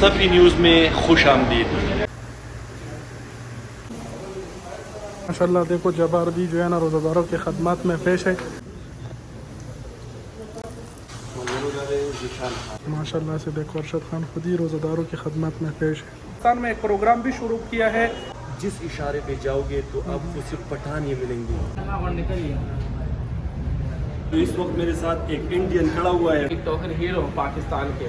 Safi news میں خوش آمدید۔ माशाल्लाह देखो जबार भी जो है ना रोज़ादारों के खदमात में पेश है। माशाल्लाह से देखो अरशद खान खुद ही रोज़ादारों की खदमात में पेश है। पाकिस्तान में एक प्रोग्राम भी शुरू किया है। जिस इशारे पे जाओगे तो आपको सिर्फ पठान ही मिलेंगे। तो इस वक्त मेरे साथ एक इंडियन खड़ा हुआ है, टोकन हीरो पाकिस्तान के।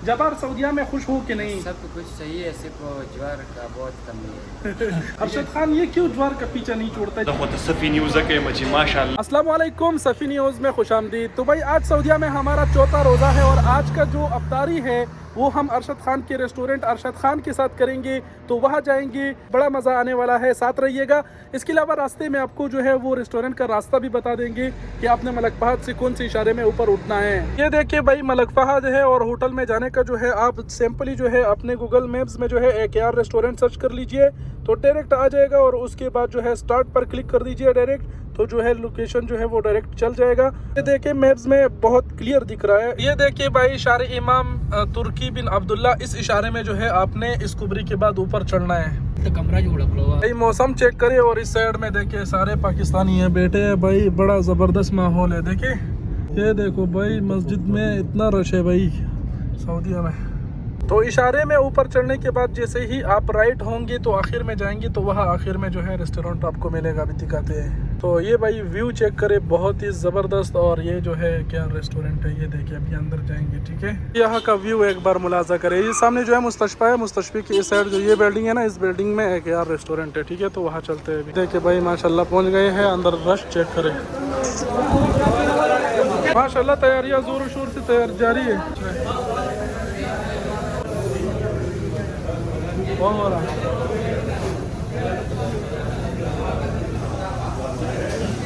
जबार सऊदीया में खुश हो कि नहीं? सब कुछ सही है, सिर्फ ज्वार का बहुत कमी है। अरशद खान ये क्यों ज्वार का पीछा नहीं छोड़ता? सफ़ी न्यूज़ के मची माशाल्लाह। अस्सलाम वालेकुम, सफ़ी न्यूज़ में खुश आमदीद। तो भाई आज सऊदीया में हमारा चौथा रोज़ा है और आज का जो अफ्तारी है वो हम अरशद खान के रेस्टोरेंट अरशद खान के साथ करेंगे। तो वहाँ जाएंगे, बड़ा मज़ा आने वाला है, साथ रहिएगा। इसके अलावा रास्ते में आपको जो है वो रेस्टोरेंट का रास्ता भी बता देंगे कि आपने मलक फहद से कौन से इशारे में ऊपर उठना है। ये देखिए भाई मलक फहद है और होटल में जाने का जो है आप सिंपली जो है अपने गूगल मैप्स में जो है AKR रेस्टोरेंट सर्च कर लीजिए तो डायरेक्ट आ जाएगा और उसके बाद जो है स्टार्ट पर क्लिक कर दीजिए डायरेक्ट, तो जो है लोकेशन जो है वो डायरेक्ट चल जाएगा। ये देखिए मैप्स में बहुत क्लियर दिख रहा है। ये देखिए भाई शार इमाम तुर्की बिन अब्दुल्ला, इस इशारे में जो है आपने इस कुबरी के बाद ऊपर चढ़ना है। तो कमरा जोड़ा भाई मौसम चेक करे और इस साइड में देखिए सारे पाकिस्तानी हैं बैठे हैं भाई, बड़ा ज़बरदस्त माहौल है। देखिए ये देखो भाई मस्जिद में इतना रश है भाई सऊदीया में। तो इशारे में ऊपर चढ़ने के बाद जैसे ही आप राइट होंगे तो आखिर में जाएंगे तो वहाँ आखिर में जो है रेस्टोरेंट आपको मिलेगा, अभी दिखाते हैं। तो ये भाई व्यू चेक करे, बहुत ही ज़बरदस्त। और ये जो है क्या रेस्टोरेंट है, ये देखिए अभी अंदर जाएंगे, ठीक है। यहाँ का व्यू एक बार मुलाजा करें। ये सामने जो है मुस्तशफा है, मुस्तशफे की इस साइड जो ये बिल्डिंग है ना, इस बिल्डिंग में AKR रेस्टोरेंट है, ठीक है। तो वहाँ चलते हैं अभी। देखिए भाई माशाल्लाह पहुँच गए हैं अंदर, रश चेक करें। माशाल्लाह तैयारियाँ ज़ोर शोर से तैयार जारी है।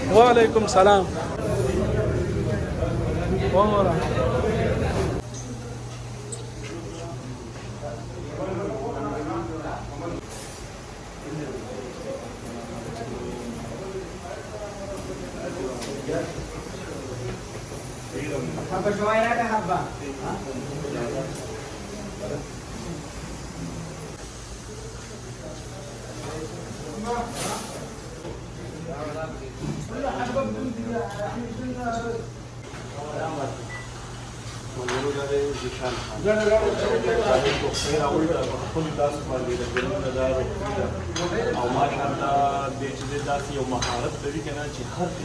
वालेकुम सलाम।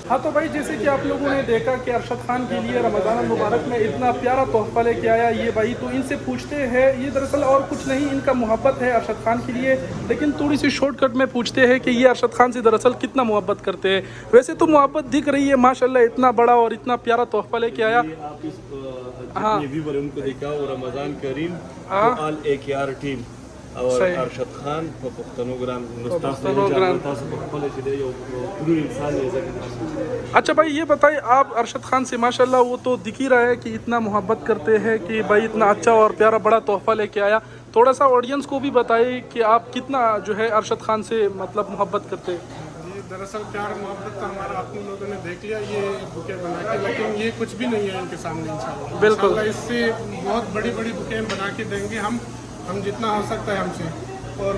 हाँ तो भाई जैसे कि आप लोगों ने देखा कि अरशद खान के लिए रमज़ान मुबारक में इतना प्यारा तोहफा लेके आया ये भाई। तो इनसे पूछते हैं, ये दरअसल और कुछ नहीं, इनका मोहब्बत है अरशद खान के लिए, लेकिन थोड़ी सी शॉर्टकट में पूछते हैं कि ये अरशद खान से दरअसल कितना मोहब्बत करते हैं। वैसे तो मोहब्बत दिख रही है माशाल्लाह, इतना बड़ा और इतना प्यारा तोहफा लेके आया। हाँ व्यूवर उनको देखा और रमज़ान करीम आल AKR टीम और अरशद खान पुख्तनोग्राम। अच्छा भाई ये बताइए आप अरशद खान से माशाल्लाह वो तो दिख ही रहा है कि इतना मोहब्बत करते हैं कि भाई इतना अच्छा और प्यारा बड़ा तोहफा लेके आया। थोड़ा सा ऑडियंस को भी बताइए कि आप कितना जो है अरशद खान से मतलब मोहब्बत करते हैं। दरअसल प्यार मोहब्बत तो हमारा आप लोगों ने देख लिया ये बुके बना के, लेकिन ये कुछ भी नहीं है इनके सामने इंशाल्लाह। बिल्कुल इससे बहुत बड़ी बड़ी बुके बना के देंगे हम जितना हो सकता है हमसे। और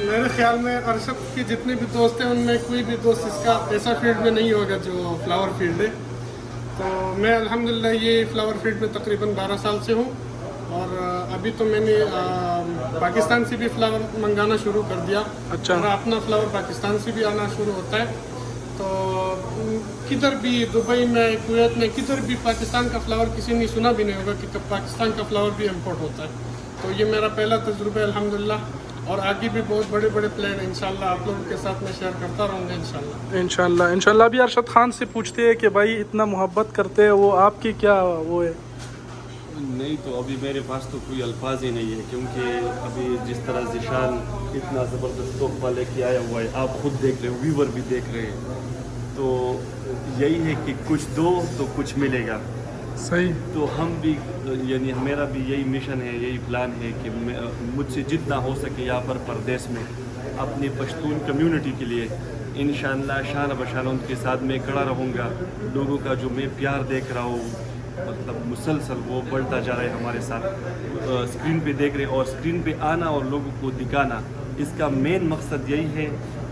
मेरे ख्याल में अरशद के जितने भी दोस्त हैं उनमें कोई भी दोस्त इसका ऐसा फील्ड में नहीं होगा जो फ्लावर फील्ड है। तो मैं अल्हम्दुलिल्लाह ये फ्लावर फील्ड में तकरीबन 12 साल से हूँ और अभी तो मैंने पाकिस्तान से भी फ्लावर मंगाना शुरू कर दिया। अच्छा। मेरा अपना फ्लावर पाकिस्तान से भी आना शुरू होता है। तो किधर भी दुबई में, कुवैत में, किधर भी पाकिस्तान का फ्लावर किसी ने सुना भी नहीं होगा कि पाकिस्तान का फ्लावर भी इम्पोर्ट होता है। तो ये मेरा पहला तजुर्बा है अल्हम्दुलिल्लाह, और आगे भी बहुत बड़े बड़े प्लान हैं इंशाल्लाह आप लोगों के साथ मैं शेयर करता रहूँगा इंशाल्लाह। इंशाल्लाह भी अरशद खान से पूछते हैं कि भाई इतना मोहब्बत करते हैं वो आपकी क्या वो है? नहीं तो अभी मेरे पास तो कोई अल्फाज ही नहीं है, क्योंकि अभी जिस तरह ज़िशान इतना ज़बरदस्त तोहफा लेके आया हुआ है, आप खुद देख रहे हो, व्यूवर भी देख रहे हैं। तो यही है कि कुछ दो तो कुछ मिलेगा। सही। तो हम भी यानी मेरा भी यही मिशन है, यही प्लान है कि मुझसे जितना हो सके यहाँ पर परदेश में अपनी पश्तून कम्युनिटी के लिए इंशाअल्लाह शान बशान उनके साथ मैं खड़ा रहूँगा। लोगों का जो मैं प्यार देख रहा हूँ मतलब मुसलसल वो बढ़ता जा रहा है हमारे साथ। स्क्रीन पे देख रहे हैं और स्क्रीन पे आना और लोगों को दिखाना, इसका मेन मकसद यही है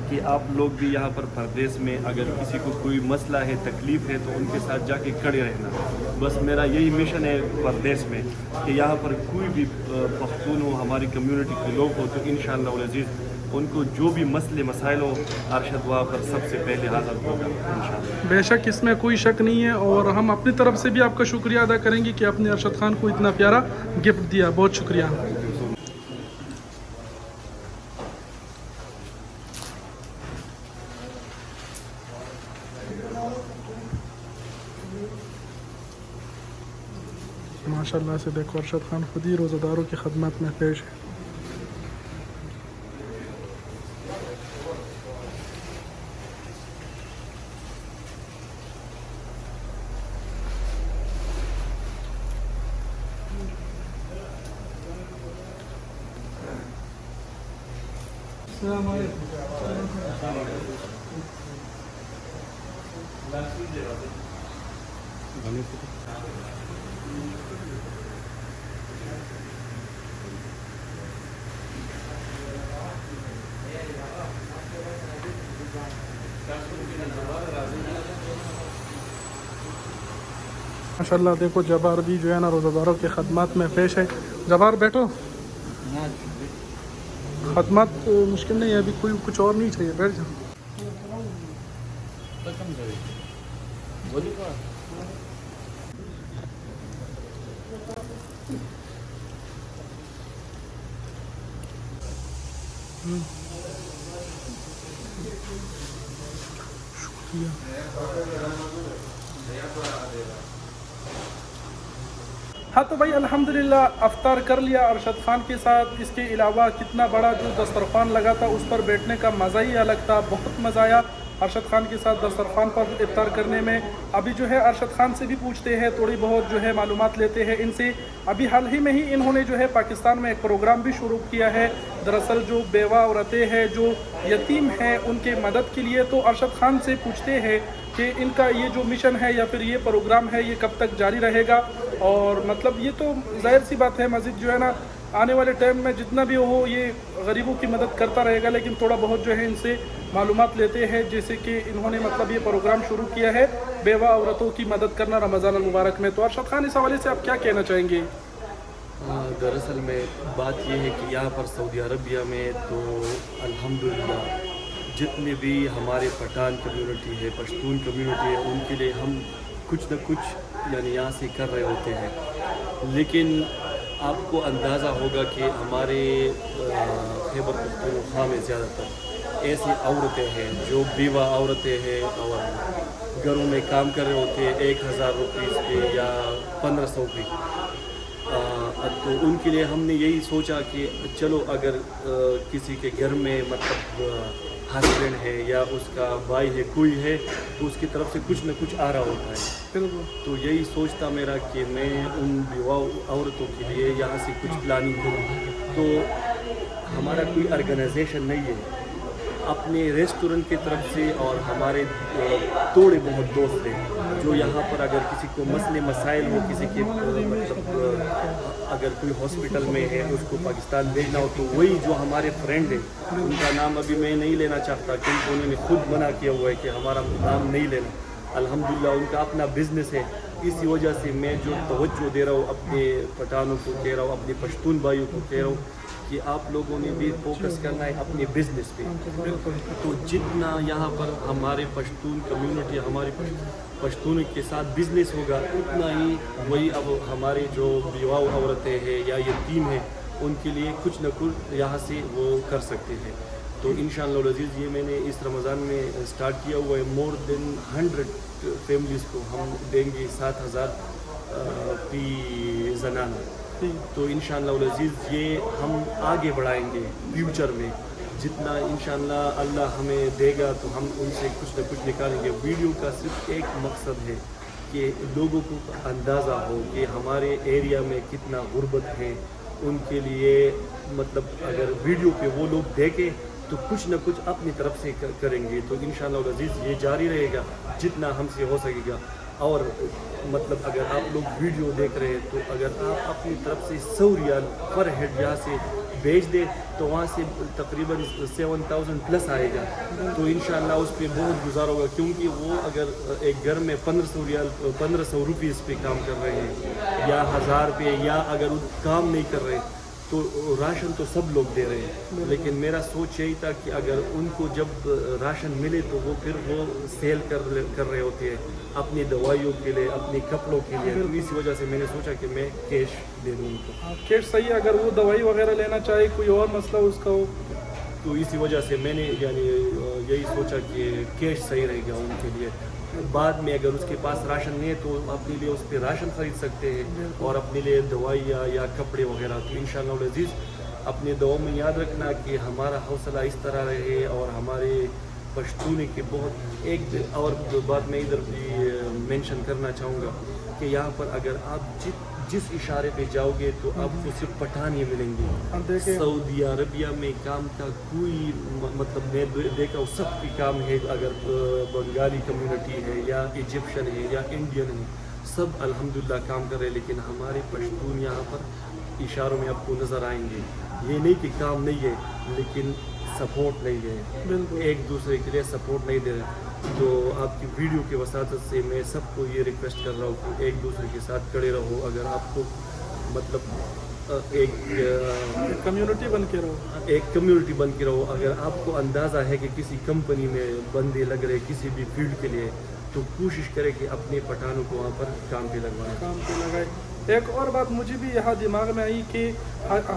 कि आप लोग भी यहाँ पर परदेश में अगर किसी को कोई मसला है, तकलीफ़ है, तो उनके साथ जाके खड़े रहना। बस मेरा यही मिशन है परदेश में कि यहाँ पर कोई भी पख्तून हो, हमारी कम्युनिटी के लोग हो, तो इंशाअल्लाह अज़ीज़ उनको जो भी मसले मसाइल हो, अरशद वहाँ पर सबसे पहले हाज़िर होगा इंशाअल्लाह। बेशक इसमें कोई शक नहीं है, और हम अपनी तरफ से भी आपका शुक्रिया अदा करेंगे कि आपने अरशद खान को इतना प्यारा गिफ्ट दिया। बहुत शुक्रिया। माशाल्लाह से देखो, अरशद खान खुद ही रोज़ादारों की खदमत में पेश है। माशाल्लाह देखो, जबार भी जो है ना रोज़ादारों की खदमत में पेश है। जबार बैठो, खदमत मुश्किल नहीं है, अभी कोई कुछ और नहीं चाहिए, बैठ जाओ। शुक्रिया। हाँ तो भाई अल्हम्दुलिल्लाह अफ्तार कर लिया अरशद खान के साथ। इसके अलावा कितना बड़ा जो दस्तरखान लगा था उस पर बैठने का मज़ा ही अलग था, बहुत मज़ा आया अरशद खान के साथ दस्तरखान पर इफ्तार करने में। अभी जो है अरशद खान से भी पूछते हैं, थोड़ी बहुत जो है मालूमात लेते हैं इनसे। अभी हाल ही में ही इन्होंने जो है पाकिस्तान में एक प्रोग्राम भी शुरू किया है। दरअसल जो बेवा औरतें हैं, जो यतीम हैं, उनके मदद के लिए। तो अरशद खान से पूछते हैं कि इनका ये जो मिशन है या फिर ये प्रोग्राम है, ये कब तक जारी रहेगा। और मतलब ये तो जाहिर सी बात है, मस्जिद जो है ना आने वाले टाइम में जितना भी हो ये गरीबों की मदद करता रहेगा। लेकिन थोड़ा बहुत जो है इनसे मालूमात लेते हैं, जैसे कि इन्होंने मतलब ये प्रोग्राम शुरू किया है बेवा औरतों की मदद करना रमज़ान अल मुबारक में। तो अरशद खान, इस हवाले से आप क्या कहना चाहेंगे? दरअसल में बात यह है कि यहाँ पर सऊदी अरबिया में तो अल्हम्दुलिल्लाह जितने भी हमारे पठान कम्युनिटी है, पश्तून कम्युनिटी है, उनके लिए हम कुछ न कुछ यानी यहाँ से कर रहे होते हैं। लेकिन आपको अंदाज़ा होगा कि हमारे खैबर पख्तूनख्वा में ज़्यादातर ऐसी औरतें हैं जो बेवा औरतें हैं और घरों में काम कर रहे होते हैं 1000 रुपये पे या 1500 पे। तो उनके लिए हमने यही सोचा कि चलो अगर किसी के घर में मतलब हस्बैंड है या उसका भाई है, कोई है, तो उसकी तरफ से कुछ न कुछ आ रहा होता है। तो यही सोचता मेरा कि मैं उन बेवा औरतों के लिए यहाँ से कुछ प्लानिंग करूँ। तो हमारा कोई ऑर्गेनाइजेशन नहीं है, अपने रेस्टोरेंट की तरफ से और हमारे थोड़े बहुत दोस्त हैं जो यहाँ पर अगर किसी को मसले मसाइल हो, किसी के मतलब अगर कोई हॉस्पिटल में है उसको पाकिस्तान भेजना हो, तो वही जो हमारे फ्रेंड हैं, उनका नाम अभी मैं नहीं लेना चाहता क्योंकि उन्होंने खुद मना किया हुआ है कि हमारा नाम नहीं लेना। अल्हम्दुलिल्लाह उनका अपना बिज़नेस है, इसी वजह से मैं जो तवज्जो दे रहा हूँ अपने पठानों को कह रहा हूँ, अपने पश्तून भाइयों को कह रहा हूँ कि आप लोगों ने भी फोकस करना है अपने बिज़नेस पे। तो जितना यहाँ पर हमारे पश्तून कम्युनिटी, हमारी पश्तून के साथ बिज़नेस होगा, उतना ही वही अब हमारे जो बेवा औरतें हैं या यतीम हैं उनके लिए कुछ न कुछ यहाँ से वो कर सकते हैं। तो इंशाअल्लाह अज़ीज़ ये मैंने इस रमज़ान में स्टार्ट किया हुआ है। मोर देन 100 फैमिलीज़ को हम देंगे 7000 फी ज़नाना। तो इंशाअल्लाह अज़ीज़ ये हम आगे बढ़ाएंगे फ्यूचर में। जितना इंशाअल्लाह अल्लाह हमें देगा तो हम उनसे कुछ न कुछ निकालेंगे। वीडियो का सिर्फ एक मकसद है कि लोगों को अंदाज़ा हो कि हमारे एरिया में कितना गुर्बत है, उनके लिए मतलब अगर वीडियो पे वो लोग देखें तो कुछ न कुछ अपनी तरफ से करेंगे। तो इंशाअल्लाह अज़ीज़ ये जारी रहेगा जितना हमसे हो सकेगा। اور مطلب اگر آپ لوگ ویڈیو دیکھ رہے ہیں تو اگر آپ اپنی طرف سے 100 ریال پر ہیڈ یہاں سے بیچ دیں تو وہاں سے تقریباً 7000 پلس آئے گا. تو انشاءاللہ اس پہ بہت گزار ہوگا, کیونکہ وہ اگر ایک گھر میں 1500 روپیز پہ کام کر رہے ہیں یا 1000 پہ, یا اگر وہ کام نہیں کر رہے تو راشن تو سب لوگ دے رہے ہیں. لیکن میرا سوچ یہی تھا کہ اگر ان کو جب راشن ملے تو وہ پھر وہ سیل کر رہے ہوتے ہیں اپنی دوائیوں کے لیے, اپنے کپڑوں کے لیے. تو اسی وجہ سے میں نے سوچا کہ میں کیش دے دوں ان کو. کیش صحیح ہے, اگر وہ دوائی وغیرہ لینا چاہے, کوئی اور مسئلہ اس کا ہو, تو اسی وجہ سے میں نے یعنی یہی سوچا کہ کیش صحیح رہے گا ان کے لیے. بعد میں اگر اس کے پاس راشن نہیں ہے تو اپنے لیے اس پہ راشن خرید سکتے ہیں اور اپنے لیے دوائیاں یا کپڑے وغیرہ. تو انشاءاللہ العزیز اپنے دعاؤں میں یاد رکھنا کہ ہمارا حوصلہ اس طرح رہے, اور ہمارے پشتونے کے بہت ایک اور بات میں ادھر بھی مینشن کرنا چاہوں گا کہ یہاں پر اگر آپ جس اشارے پہ جاؤ گے تو آپ کو صرف پٹھان ہی ملیں گے. سعودی عربیہ میں کام کا کوئی مطلب میں دیکھا ہوں سب کی کام ہے, اگر بنگالی کمیونٹی ہے یا ایجپشن ہے یا انڈین ہے, سب الحمدللہ کام کر رہے ہیں. لیکن ہمارے پشتون یہاں پر اشاروں میں آپ کو نظر آئیں گے. یہ نہیں کہ کام نہیں ہے, لیکن سپورٹ نہیں ہے, ایک دوسرے کے لیے سپورٹ نہیں دے رہے. تو آپ کی ویڈیو کے وساطت سے میں سب کو یہ ریکویسٹ کر رہا ہوں کہ ایک دوسرے کے ساتھ کھڑے رہو. اگر آپ کو مطلب ایک کمیونٹی بن کے رہو, ایک کمیونٹی بن کے رہو. اگر آپ کو اندازہ ہے کہ کسی کمپنی میں بندے لگ رہے کسی بھی فیلڈ کے لیے, تو کوشش کرے کہ اپنے پٹھانوں کو وہاں پر کام پہ لگوائیں. ایک اور بات مجھے بھی یہاں دماغ میں آئی کہ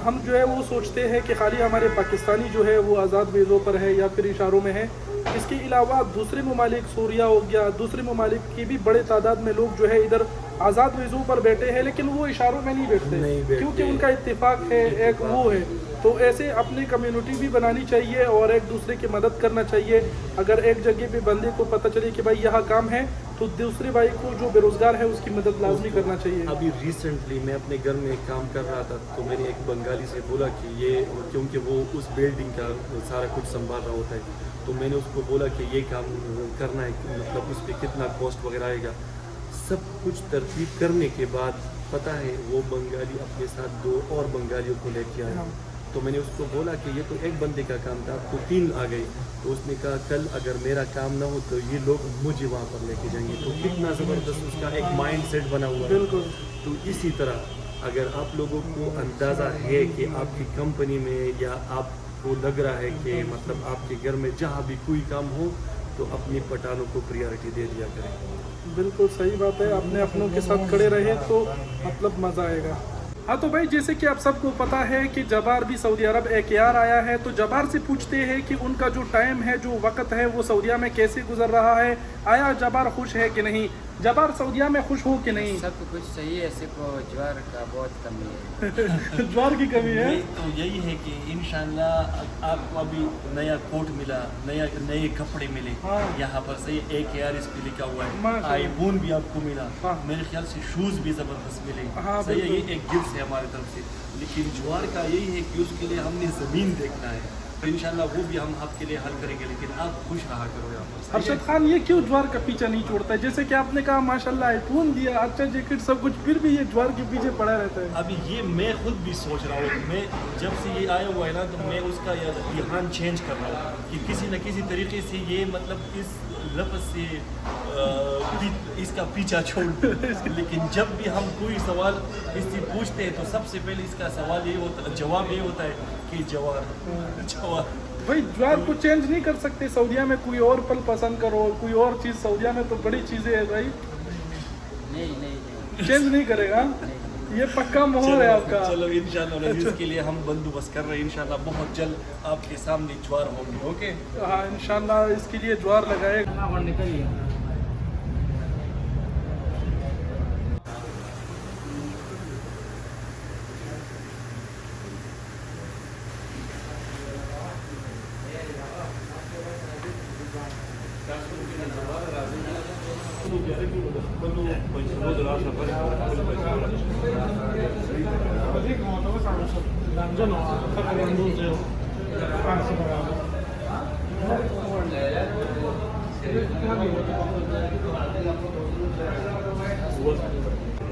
ہم جو ہے وہ سوچتے ہیں کہ خالی ہمارے پاکستانی جو ہے وہ آزاد ویزوں پر ہے یا پھر اشاروں میں ہے. اس کے علاوہ دوسرے ممالک, سوریا ہو گیا, دوسرے ممالک کی بھی بڑے تعداد میں لوگ جو ہے ادھر آزاد ویزوں پر بیٹھے ہیں, لیکن وہ اشاروں میں نہیں بیٹھتے کیونکہ ان کا اتفاق ہے, ایک وہ ہے. تو ایسے اپنی کمیونٹی بھی بنانی چاہیے اور ایک دوسرے کی مدد کرنا چاہیے. اگر ایک جگہ پہ بندے کو پتہ چلے کہ بھائی یہاں کام ہے تو دوسرے بھائی کو جو بے روزگار ہے اس کی مدد لازمی کرنا چاہیے. ابھی ریسنٹلی میں اپنے گھر میں کام کر رہا تھا تو میں نے ایک بنگالی سے بولا کہ یہ, کیونکہ وہ اس بلڈنگ کا سارا کچھ سنبھال رہا ہوتا ہے, تو میں نے اس کو بولا کہ یہ کام کرنا ہے, مطلب اس پہ کتنا کاسٹ وغیرہ آئے گا. سب کچھ ترتیب کرنے کے بعد پتہ ہے وہ بنگالی اپنے ساتھ 2 اور بنگالیوں کو لے کے آیا. تو میں نے اس کو بولا کہ یہ تو ایک بندے کا کام تھا, تو 3 آ گئے. تو اس نے کہا کل اگر میرا کام نہ ہو تو یہ لوگ مجھے وہاں پر لے کے جائیں گے. تو کتنا زبردست اس کا ایک مائنڈ سیٹ بنا ہوا ہے. بالکل. تو اسی طرح اگر آپ لوگوں کو اندازہ ہے کہ آپ کی کمپنی میں یا آپ کو لگ رہا ہے کہ مطلب آپ کے گھر میں جہاں بھی کوئی کام ہو تو اپنے پٹھانوں کو پریارٹی دے دیا کریں. بالکل صحیح بات ہے, اپنے اپنوں کے ساتھ کھڑے رہے تو مطلب مزہ آئے گا. ہاں تو بھائی جیسے کہ آپ سب کو پتہ ہے کہ جبار بھی سعودی عرب AKR آیا ہے, تو جبار سے پوچھتے ہیں کہ ان کا جو ٹائم ہے, جو وقت ہے, وہ سعودیہ میں کیسے گزر رہا ہے. آیا جبار خوش ہے کہ نہیں؟ جبار سعودیہ میں خوش ہو کہ نہیں؟ سب کچھ صحیح ہے, صرف جوار کا بہت کمی ہے. جوار کی کمی ہے. تو یہی ہے کہ انشاءاللہ آپ کو ابھی نیا کوٹ ملا, نئے کپڑے ملے یہاں پر. صحیح AKR اس پہ لکھا ہوا ہے. آئی فون بھی آپ کو ملا, میرے خیال سے شوز بھی زبردست ملے. صحیح ہے, یہ ایک گفٹ ہے ہماری طرف سے. لیکن جوار کا یہی ہے کہ اس کے لیے ہم نے زمین دیکھنا ہے, تو انشاءاللہ وہ بھی ہم آپ کے لیے حل کریں گے. لیکن آپ خوش رہا کرو یہاں پر. ارشد خان یہ کیوں جوار کا پیچھا نہیں چھوڑتا ہے؟ جیسے کہ آپ نے کہا ماشاءاللہ آئی فون دیا, اچھا جیکٹ, سب کچھ, پھر بھی یہ جوار کے پیچھے پڑا رہتا ہے. ابھی یہ میں خود بھی سوچ رہا ہوں, میں جب سے یہ آیا ہوا ہے نا تو میں اس کا یہاں چینج کر رہا ہوں کہ کسی نہ کسی طریقے سے یہ مطلب اس لفظ سے اس کا پیچھا چھوڑ دیں. لیکن جب بھی ہم کوئی سوال اس سے پوچھتے ہیں تو سب سے پہلے اس کا سوال یہ ہوتا, جواب یہ ہوتا ہے کہ جوار. بھائی جوار کو چینج نہیں کر سکتے سعودیہ میں؟ کوئی اور پھل پسند کرو, کوئی اور چیز. سعودیہ میں تو بڑی چیزیں ہیں بھائی. نہیں چینج نہیں کرے گا, یہ پکا مہر ہے آپ کا. چلو انشاءاللہ اس کے لیے ہم بندوبست کر رہے ہیں. انشاءاللہ بہت جلد آپ کے سامنے جوار ہوں گے. اوکے, ہاں انشاءاللہ اس کے لیے جوار لگائے.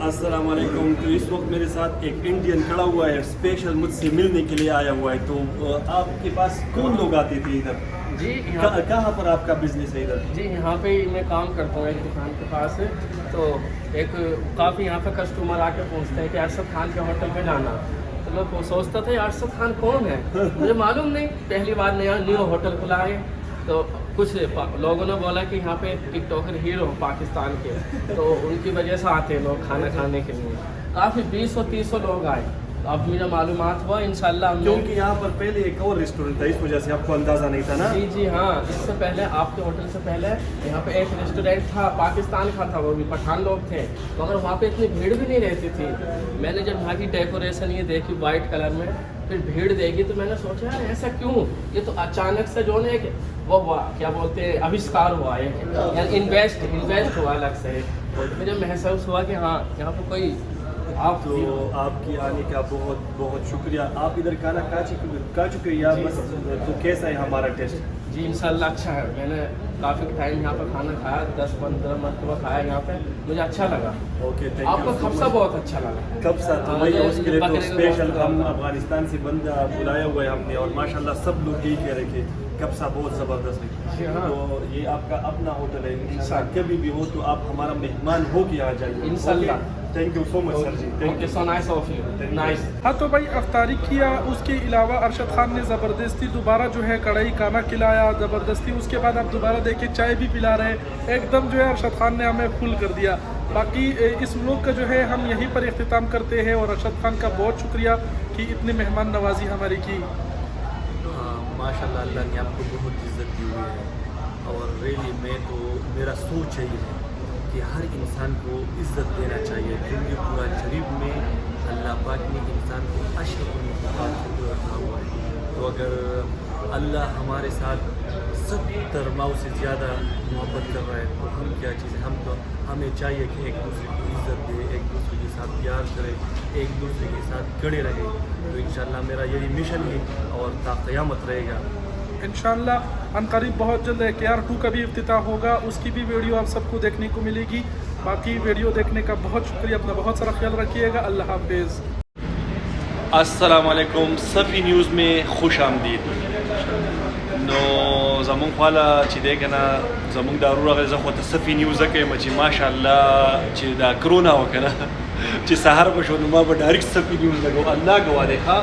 अस्सलाम वालेकुम। तो इस वक्त मेरे साथ एक इंडियन खड़ा हुआ है, स्पेशल मुझसे मिलने के लिए आया हुआ है। तो आपके पास कौन लोग आते थे इधर? जी कहाँ पर आपका बिजनेस है इधर? जी यहाँ पे मैं काम करता हूँ एक दुकान के पास। तो एक काफ़ी यहाँ पे कस्टमर आके पूछते हैं कि अरशद खान के होटल पे जाना। तो लोग वो सोचता था अरशद खान कौन है, मुझे मालूम नहीं, पहली बार नया न्यू होटल खुला है। तो कुछ लोगों ने बोला कि यहाँ पे टिकटॉकर हीरो पाकिस्तान के, तो उनकी वजह से आते हैं लोग खाना खाने के लिए। काफ़ी 20-30 लोग आए। अब मुझे मालूमात हुआ इंशाल्लाह, क्योंकि यहाँ पर पहले एक और रेस्टोरेंट था, इस वजह से आपको अंदाज़ा नहीं था ना? जी जी हाँ, इससे पहले आपके होटल से पहले यहाँ पे एक रेस्टोरेंट था, पाकिस्तान का था, वो भी पठान लोग थे, मगर वहाँ पे इतनी भीड़ भी नहीं रहती थी। मैंने जब यहाँ की डेकोरेशन ये देखी वाइट कलर में, फिर भीड़ देखी, तो मैंने सोचा यार ऐसा क्यों, ये तो अचानक से जो है एक वो हुआ, क्या बोलते हैं, आविष्कार हुआ है, इन्वेस्ट हुआ अलग से। मुझे महसूस हुआ कि हाँ यहाँ पर कोई आप तो आपकी आने का बहुत बहुत शुक्रिया। आप इधर खाना खा चुके या बस? तो कैसा है हमारा टेस्ट? जी इंशाल्लाह अच्छा है। मैंने काफ़ी टाइम यहाँ पर खाना खाया, 10-15 मरतबा खाया यहाँ पे, मुझे अच्छा लगा। Okay, thank you. आपका खबसा बहुत अच्छा लगा। कब्सा तो हाँ, भाई उसके लिए तो बकरे का स्पेशल गोश्त हम था। अफगानिस्तान से बंदा बुलाया हुआ है हमने, और माशाल्लाह सब लोग यही कह रहे कि कब्सा बहुत ज़बरदस्त जी है। हाँ। तो ये आपका अपना होटल है, इंशाल्लाह इंशाल्लाह। कभी भी हो तो आप हमारा मेहमान हो के आ जाइए इंशाल्लाह। Thank you so much sir ji, thank okay, you. So nice of you, nice. हाँ तो भाई अफ्तारी किया, उसके अलावा अरशद खान ने ज़बरदस्ती दोबारा जो है कढ़ाई खाना खिलाया ज़बरदस्ती। उसके बाद आप दोबारा देखिए चाय भी पिला रहे हैं, एकदम जो है अरशद खान ने हमें फुल कर दिया। बाकी इस व्लॉग का जो है हम यहीं पर इख्तिताम करते हैं, और अरशद खान का बहुत शुक्रिया कि इतनी मेहमान नवाजी हमारी की। माशाल्लाह अल्लाह ने आपको बहुत इज़्ज़त दी हुई है, और रियली मेरा सोच है ये कि हर इंसान को इज़्ज़त देना चाहिए, क्योंकि कुरान शरीफ में अल्लाह पाक ने इंसान को अशरफुल मखलूक़ात को रखा हुआ है। तो अगर अल्लाह हमारे साथ 70 माओ से ज़्यादा मोहब्बत कर रहा है तो हम क्या चीज़, हमें चाहिए कि एक दूसरे की इज़्ज़त दे, एक दूसरे के साथ प्यार करे, एक दूसरे के साथ खड़े रहे। तो इंशाल्लाह मेरा यही मिशन है और ता क़यामत रहेगा। इंशाल्लाह अनकरीब बहुत जल्द KR2 का भी इफ्तिताह होगा, उसकी भी वीडियो आप सबको देखने को मिलेगी। बाकी वीडियो देखने का बहुत शुक्रिया, अपना बहुत सारा ख्याल रखिएगा। अल्लाह हाफिज़। अस्सलाम वालेकुम, सफ़ी न्यूज़ में खुश आमदीद। नो زمونږ خواله چې دی که نه زمونږ دارو راغلی، زه خو ته سفي نیوز کوم چې ماشاءالله چې دا کرونا و که نه چې سهار به شو نو ما به ډایرکټ سفي نیوز لګو. الله ګواه دی ښه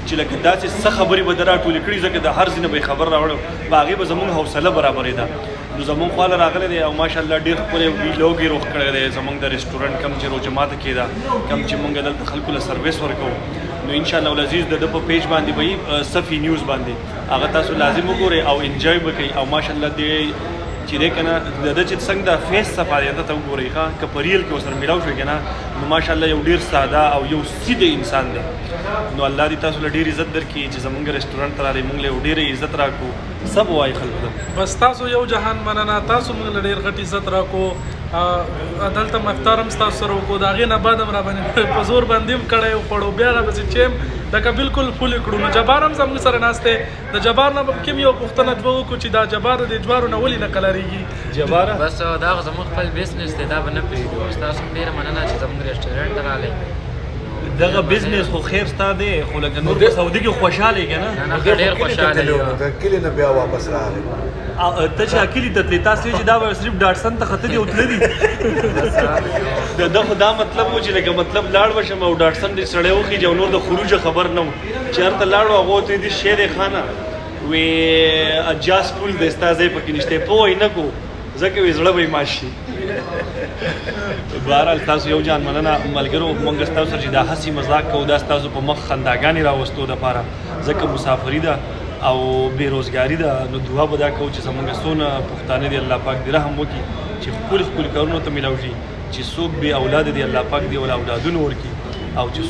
چې لکه داسې څه خبرې به در راټولې کړي، ځکه د هر ځای نه به یې خبر راوړم، په هغې به زمونږ حوصله برابرېده. نو زمونږ خواله راغلی دی او ماشاءالله ډېر ښکلی ویلوګ یې روغ کړی دی. زمونږ د رسټورنټ کوم چې روژه ماته کېده، کوم چې مونږ دلته خلکو له سروس ورکوو، نو ان شاء الله العزیز د په پیج باندې به صفی نیوز باندې هغه تاسو لازم وګورئ او انجوای وکړئ. او ماشاءالله دې چې دی که نه د چې څنګه د فیس صفا دی ته وګورئ ښه، که په ریل کې ورسره میلاو شوئ که نه، نو ماشاءالله یو ډېر ساده او یو سیده انسان دی. نو الله دې تاسو له ډېر عزت درکړي چې زمونږ رسټورنټ ته راغلئ، مونږ له یو ډېرې عزت راکړو. سب وایي خلکو ته بس تاسو یو جهان مننه، تاسو موږ له ډېر غټ عزت راکو. دلته مفتارم ستاسو سره وکړو، د هغې نه بعد هم را باندې په زور باندې هم کړی وخوړو، بیا را پسې چې لکه بالکل فل کړو. نو جبار هم زموږ سره ناست دی، د جبار نه به کوم یو پوښتنه دوه وکړو چې دا جبار د جوارو نه ولې نه کلرېږي؟ جباره بس دا زموږ خپل بزنس دی، دا به نه پرېږدو. ستاسو ډېره مننه چې زموږ رسټورنټ ته راغلی. دغه بزنس خو خیر ستا دی، خو لکه نور په سعودي کې خوشحاله یې که نه؟ نه ډېر خوشحاله یم. کلی نه بیا واپس راغلی. ته چې اکیلي ته تلې، تاسو چې دا به صرف ډاټسن ته ختلي او تللي د خو دا مطلب و چې لکه مطلب لاړ به شم او ډاټسن دې سړی وخېږي او نور د خروجه خبر نه وم چې هلته لاړو هغه ورته دې شی دی خانه وی اجاز پول دی ستا ځای پکې نشته، پوه یې نه کو ځکه وی زړه به یې مات شي. بهرحال تاسو یو جان مننه ملګرو، موږ ستاسو سره چې دا هسې مذاق کوو دا ستاسو په مخ خنداګانې راوستو دپاره، ځکه مسافري ده او بېروزګاري ده. نو دعا به دا کوو چې زموږ څونه پښتانه دي الله پاک دې رحم وکړي چې ښکلي ښکلي کارونو ته میلاو شي، چې څوک بې اولاده دي الله پاک دې ول اولادونه ورکړي، او چې